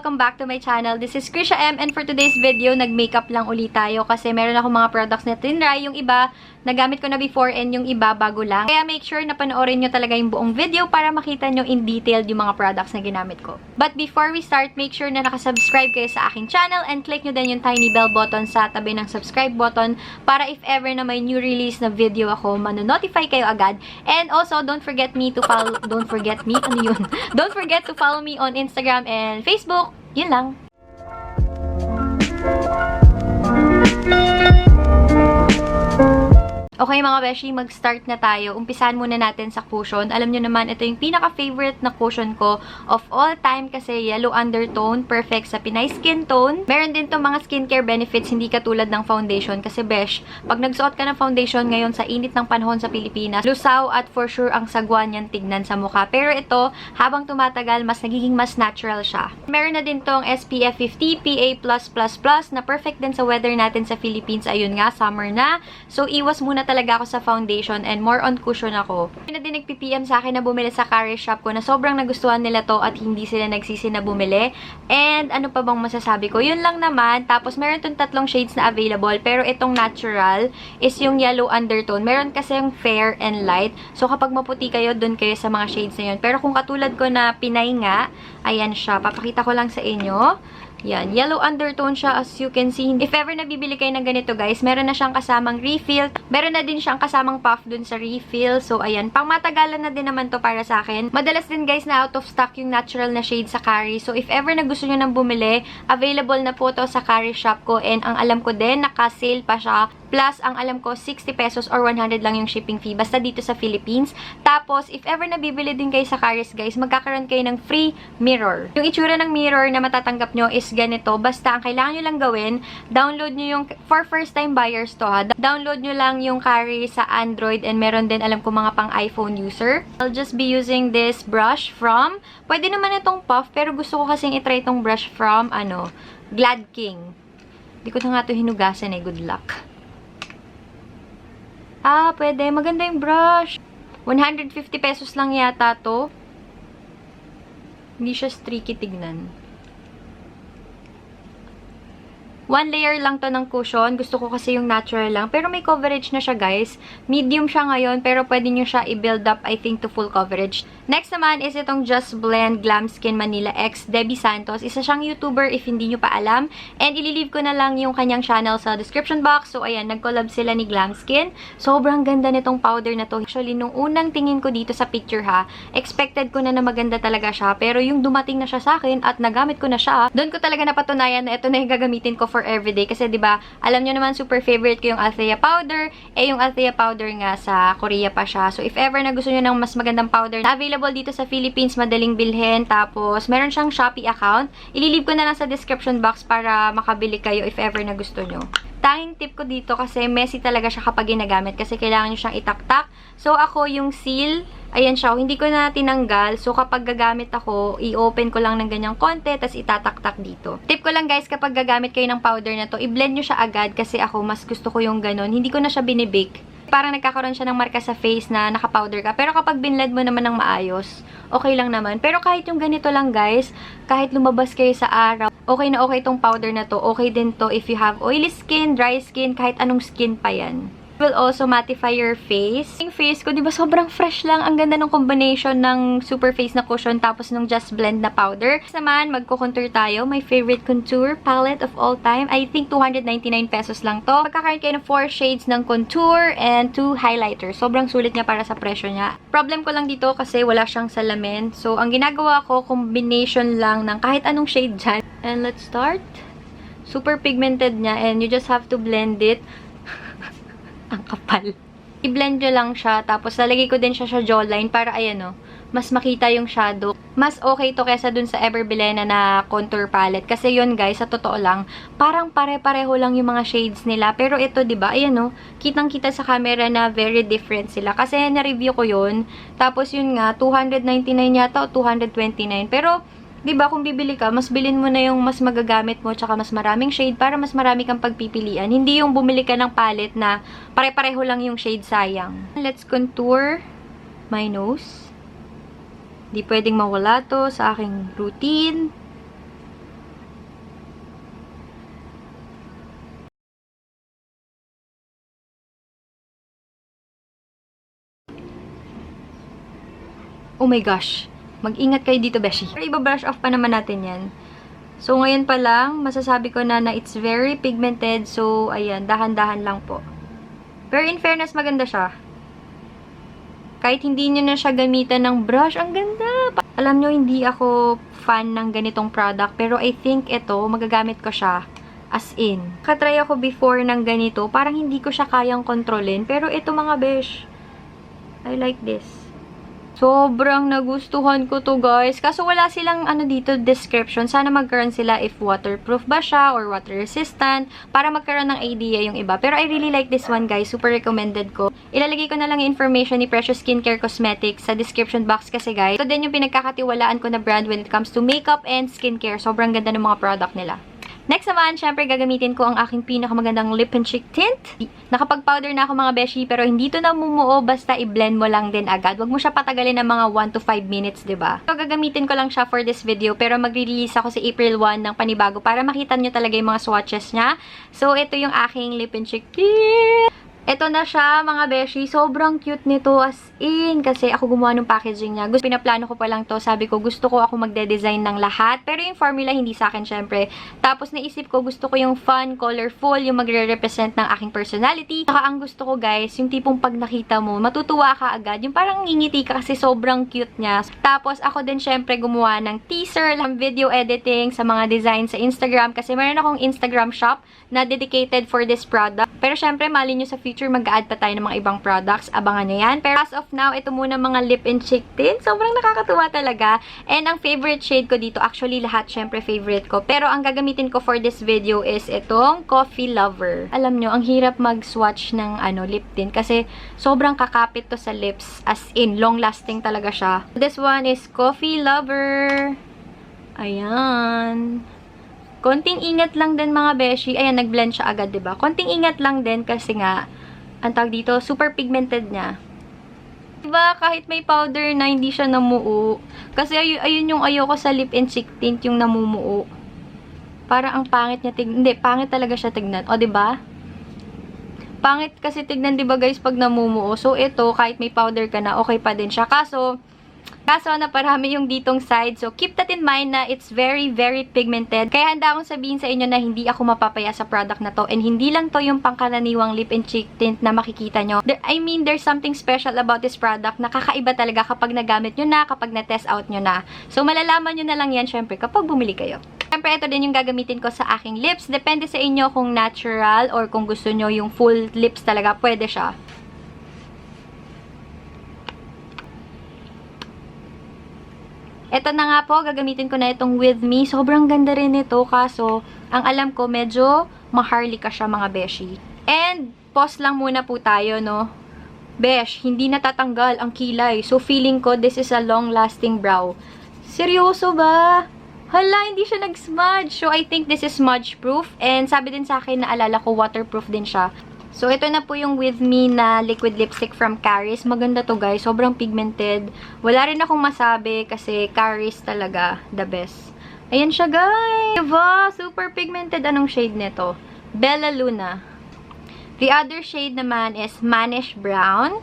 welcome back to my channel. This is Krisha M, and for today's video, nag-makeup lang ulit tayo kasi meron ako mga products na tinry. Yung iba, nagamit ko na before and yung iba, bago lang. Kaya make sure na panoorin nyo talaga yung buong video para makita nyo in detail yung mga products na ginamit ko. But before we start, make sure na nakasubscribe kayo sa aking channel and click nyo din yung tiny bell button sa tabi ng subscribe button para if ever na may new release na video ako, manonotify kayo agad. And also, don't forget to follow me on Instagram and Facebook. Yun lang. Okay mga beshi, mag-start na tayo. Umpisahan muna natin sa cushion. Alam nyo naman, ito yung pinaka-favorite na cushion ko of all time kasi yellow undertone, perfect sa Pinay skin tone. Meron din to mga skincare benefits, hindi katulad ng foundation. Kasi besh, pag nagsuot ka ng foundation ngayon sa init ng panahon sa Pilipinas, lusaw at for sure ang sagwa niyan tignan sa mukha. Pero ito, habang tumatagal, mas nagiging mas natural siya. Meron na din tong SPF 50 PA+++ na perfect din sa weather natin sa Philippines. Ayun nga, summer na. So, iwas muna talaga ako sa foundation and more on cushion ako. May na din nag-PPM sa akin na bumili sa Kare shop ko na sobrang nagustuhan nila to at hindi sila nagsisi na bumili. And ano pa bang masasabi ko? Yun lang naman. Tapos meron tong tatlong shades na available pero itong natural is yung yellow undertone. Meron kasi yung fair and light. So kapag maputi kayo, dun kayo sa mga shades na yun. Pero kung katulad ko na Pinay nga, ayan siya. Papakita ko lang sa inyo. Yan, yellow undertone siya as you can see. If ever nabibili kayo ng ganito guys, meron na siyang kasamang refill. Meron na din siyang kasamang puff dun sa refill. So ayan, pang matagalan na din naman to para sa akin. Madalas din guys na out of stock yung natural na shade sa Kare. So if ever na gusto nyo nang bumili, available na po to sa Kare shop ko. And ang alam ko din, naka-sale pa siya. Plus, ang alam ko, 60 pesos or 100 lang yung shipping fee. Basta dito sa Philippines. Tapos, if ever nabibili din kayo sa Kares guys, magkakaroon kayo ng free mirror. Yung itsura ng mirror na matatanggap nyo is ganito. Basta, ang kailangan nyo lang gawin, download nyo yung, for first time buyers to ha, download nyo lang yung Kare sa Android and meron din alam ko mga pang iPhone user. I'll just be using this brush from, pwede naman itong puff, pero gusto ko kasing itry itong brush from, Glad King. Hindi ko na nga ito hinugasan good luck. Pwede. Maganda yung brush. 150 pesos lang yata to. Hindi siya streaky tignan. One layer lang to ng cushion. Gusto ko kasi yung natural lang. Pero may coverage na siya, guys. Medium siya ngayon, pero pwede nyo siya i-build up, I think, to full coverage. Next naman is itong Just Blend Glam Skin Manila X Debbie Santos. Isa siyang YouTuber if hindi nyo pa alam. And ililive ko na lang yung kanyang channel sa description box. So, ayan, nag-collab sila ni Glam Skin. Sobrang ganda nitong powder na to. Actually, nung unang tingin ko dito sa picture ha, expected ko na maganda talaga siya. Pero yung dumating na siya sa akin at nagamit ko na siya, doon ko talaga napatunayan na ito na yung gagamitin ko for everyday. Kasi, di ba alam nyo naman, super favorite ko yung Althea powder. Yung Althea powder nga, sa Korea pa siya. So, if ever na gusto nyo ng mas magandang powder, na available dito sa Philippines, madaling bilhin. Tapos, meron siyang Shopee account. Ililive ko na lang sa description box para makabili kayo if ever na gusto nyo. Tanging tip ko dito kasi messy talaga siya kapag ginagamit kasi kailangan nyo siyang itaktak. So, ako yung seal, ayan siya, hindi ko na tinanggal. So, kapag gagamit ako, i-open ko lang ng ganyang konti, tapos itataktak dito. Tip ko lang guys, kapag gagamit kayo ng powder na to, i-blend nyo siya agad kasi ako, mas gusto ko yung ganon. Hindi ko na siya binibake. Parang nagkakaroon siya ng marka sa face na naka-powder ka. Pero kapag binlend mo naman ng maayos, okay lang naman. Pero kahit yung ganito lang guys, kahit lumabas kayo sa araw, okay na okay itong powder na to. Okay din to if you have oily skin, dry skin, kahit anong skin pa yan. Will also mattify your face. Yung face ko, di ba sobrang fresh lang. Ang ganda ng combination ng super face na cushion tapos ng Just Blend na powder. Next naman, magko-contour tayo. My favorite contour palette of all time. I think 299 pesos lang to. Magkakaroon kayo ng 4 shades ng contour and 2 highlighters. Sobrang sulit niya para sa presyo niya. Problem ko lang dito kasi wala siyang salamin. So, ang ginagawa ko, combination lang ng kahit anong shade dyan. And let's start. Super pigmented niya and you just have to blend it. Ang kapal. I-blend nyo lang siya. Tapos, lalagay ko din siya sa jawline para, ayan mas makita yung shadow. Mas okay to kesa dun sa Everbilena na contour palette. Kasi yun guys, sa totoo lang, parang pare-pareho lang yung mga shades nila. Pero ito, diba, ayan kitang-kita sa camera na very different sila. Kasi na-review ko yun. Tapos yun nga, 299 yata o 229. Pero, diba, kung bibili ka, mas bilhin mo na yung mas magagamit mo tsaka mas maraming shade para mas marami kang pagpipilian. Hindi yung bumili ka ng palette na pare-pareho lang yung shade, sayang. Let's contour my nose. Di pwedeng mawala to sa aking routine. Oh my gosh. Mag-ingat kayo dito, beshi. Pero iba-brush off pa naman natin yan. So, ngayon pa lang, masasabi ko na it's very pigmented. So, ayan, dahan-dahan lang po. Pero in fairness, maganda siya. Kahit hindi nyo na siya gamitan ng brush, ang ganda! Alam nyo, hindi ako fan ng ganitong product. Pero I think ito, magagamit ko siya. As in. Katry ako before ng ganito. Parang hindi ko siya kayang kontrolin. Pero ito mga besh, I like this. Sobrang nagustuhan ko to, guys. Kaso wala silang dito description. Sana magkaroon sila if waterproof ba siya or water resistant para magkaroon ng idea yung iba. Pero I really like this one, guys. Super recommended ko. Ilalagay ko na lang yung information ni Precious Skincare Cosmetics sa description box kasi, guys. Ito din yung pinagkakatiwalaan ko na brand when it comes to makeup and skincare. Sobrang ganda ng mga product nila. Next naman, syempre, gagamitin ko ang aking pinakamagandang lip and cheek tint. Nakapag-powder na ako mga beshi, pero hindi to namumuo, basta i-blend mo lang din agad. Huwag mo siya patagalin ng mga 1 to 5 minutes, diba? So, gagamitin ko lang siya for this video, pero mag-release ako sa April 1 ng panibago para makita nyo talaga yung mga swatches niya. So, ito yung aking lip and cheek tint. Ito na siya, mga beshi. Sobrang cute nito, as in. Kasi ako gumawa ng packaging niya. Pinaplano ko pa lang to. Sabi ko, gusto ko ako magde-design ng lahat. Pero yung formula, hindi sa akin, syempre. Tapos, naisip ko, gusto ko yung fun, colorful, yung magre-represent ng aking personality. Saka, ang gusto ko, guys, yung tipong pag nakita mo, matutuwa ka agad. Yung parang ngingiti ka kasi sobrang cute niya. Tapos, ako din, syempre, gumawa ng teaser, ng video editing sa mga design sa Instagram. Kasi meron akong Instagram shop na dedicated for this product. Pero, syempre, mali nyo sa future, mag-a-add pa tayo ng mga ibang products. Abangan nyo yan. Pero as of now, ito muna mga lip and cheek tint. Sobrang nakakatuwa talaga. And ang favorite shade ko dito, actually lahat syempre favorite ko. Pero ang gagamitin ko for this video is itong Coffee Lover. Alam nyo, ang hirap mag-swatch ng lip tint kasi sobrang kakapit to sa lips. As in, long-lasting talaga siya. This one is Coffee Lover. Ayan. Konting ingat lang din mga beshi. Ayan, nag-blend siya agad, diba? Konting ingat lang din kasi nga, ang tawag dito, super pigmented niya. Diba, kahit may powder na, hindi siya namuo. Kasi ayun yung ayoko sa lip and cheek tint, yung namumuo. Parang ang pangit niya tignan. Hindi, pangit talaga siya tignan. O, diba? Pangit kasi tignan, diba guys, pag namumuo. So, ito, kahit may powder ka na, okay pa din siya. Kaso naparami yung ditong side. So, keep that in mind na it's very, very pigmented. Kaya handa akong sabihin sa inyo na hindi ako mapapaya sa product na to. And hindi lang to yung pangkaraniwang lip and cheek tint na makikita nyo. There's something special about this product na kakaiba talaga kapag nagamit nyo na, kapag na-test out nyo na. So, malalaman nyo na lang yan, syempre, kapag bumili kayo. Syempre, ito din yung gagamitin ko sa aking lips. Depende sa inyo kung natural or kung gusto nyo yung full lips talaga, pwede siya. Ito na nga po, gagamitin ko na itong With Me. Sobrang ganda rin ito, kaso ang alam ko medyo maharlika siya mga beshi. And pause lang muna po tayo, no? Besh, hindi natatanggal ang kilay. So feeling ko this is a long-lasting brow. Seryoso ba? Hala, hindi siya nag-smudge. So I think this is smudge proof. And sabi din sa akin, naalala ko, waterproof din siya. So, ito na po yung With Me na liquid lipstick from Caris. Maganda to guys. Sobrang pigmented. Wala rin akong masabi kasi Caris talaga the best. Ayan siya guys. Diba? Super pigmented. Anong shade nito? Bella Luna. The other shade naman is Manish Brown.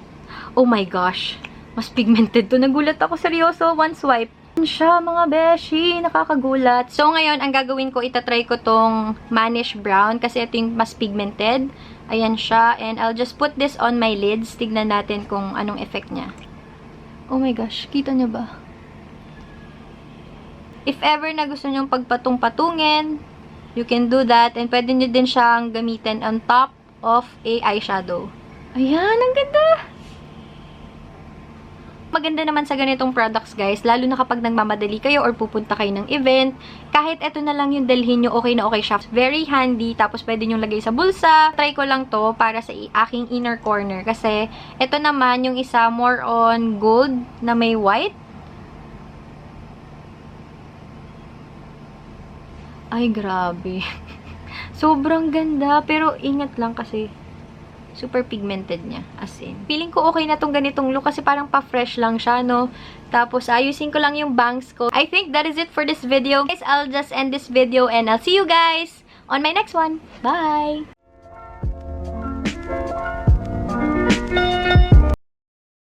Oh my gosh. Mas pigmented to. Nagulat ako seryoso. One swipe. Ayan siya mga beshi. Nakakagulat. So, ngayon, ang gagawin ko, itatry ko tong Manish Brown kasi ito yung mas pigmented. Ayan siya. And I'll just put this on my lids. Tignan natin kung anong effect niya. Oh my gosh. Kita niyo ba? If ever na gusto nyong pagpatung-patungin, you can do that. And pwede nyo din siyang gamitin on top of a eyeshadow. Ayan. Ang ganda! Maganda naman sa ganitong products guys, lalo na kapag nagmamadali kayo or pupunta kayo ng event, kahit eto na lang yung dalhin nyo, okay na okay siya. Very handy, tapos pwede nyo lagay sa bulsa. Try ko lang to para sa aking inner corner kasi eto naman yung isa more on gold na may white. Ay, grabe. Sobrang ganda, pero ingat lang kasi super pigmented niya, as in. Feeling ko okay na tong ganitong look kasi parang pa-fresh lang siya, no? Tapos, ayusin ko lang yung bangs ko. I think that is it for this video. Guys, I'll just end this video and I'll see you guys on my next one. Bye!